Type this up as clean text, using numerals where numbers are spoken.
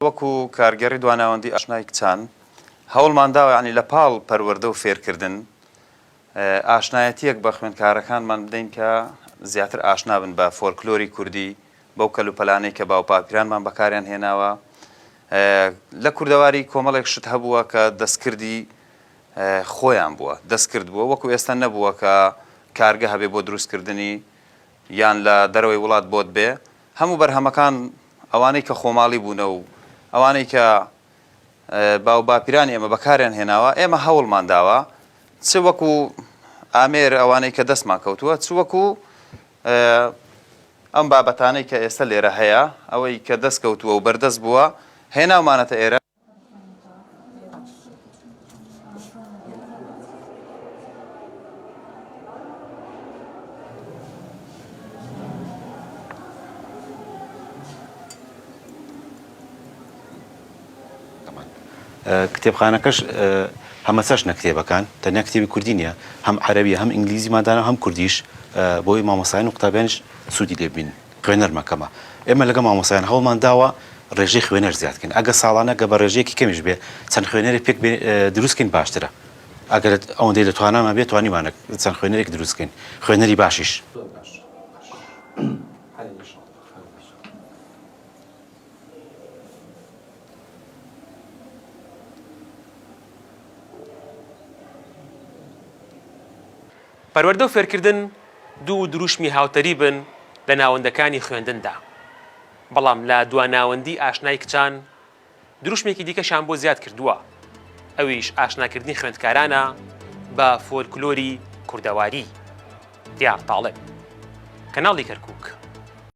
وەکو کارگەڕی دواناوەندی ئاشنای کچان هەوڵمان داوە ینی لە پاڵ پەروەردە و فێرکردن ئاشنایەتیەک بە خوێندکارەکانمان بدەین کە زیاتر ئاشنا بن بە فۆلکلۆری کوردی بەو کەلوپەلانەی کە باوپاپیرانمان بەکاریان هێناوە. لە کوردەواری کۆمەڵێک شت هەبووە کە دەستکردی خۆیان بووە دەستکرد بووە وەکو ئێستا نەبووە کە کارگە هەبێ بۆ دروستکردنی یان لە دەرەوەی وڵات بۆت بێ. هەموو بەرهەمەکان ئەوانەی کە خۆماڵی بوونە و ئەوانەی کە باوپاپیرانی ئێمە بەکاریان هێناوە ئێمە هەوڵمان داوە چ وەکو ئامێر ئەوانەی کە دەستمان کەوتووە چ وەکو ئەم بابەتانەی کە ئێستا لێرە هەیە ئەوەی کە دەست کەوتووە و بەردەست بووە هێناومانەتە ئێرە. کتێبخانەکەش هەمەسەش نەکتێبەکان تەنیا کتێبی کوردی نیە هەم عەرەبی هەم ئینگلیزیمادانە هەم کوردیش بۆی مامۆسایان و قوتابیانش سوودی لێبین خوێنەرمەکەمە. ئێمە لەگە مامۆسایان هەوڵمان داوە ڕێژەی خوێنەر زیادکەین ئەگە ساڵانە گە بە ڕێژەیەکی کەمیش بێ چەند خوێنەرێک پێک دروستکەین باشترە. ئەگەر ئەوەندەی لە توانامان بێت توانیمانە چەند خوێنەرێک دروستکەین خوێنەری باشیش. پەروەردە و فێرکردن دوو دروشمی هاوتەری بن لە ناوەندەکانی خوێندندا، بەڵام لە دواناوەندی ئاشنای کچان دروشمێکی دیکەشان بۆ زیاد کردووە، ئەویش ئاشناکردنی خوێندکارانە بە فۆلکلۆری کوردەواری. دیار تاڵێ کەناڵی کەرکووک.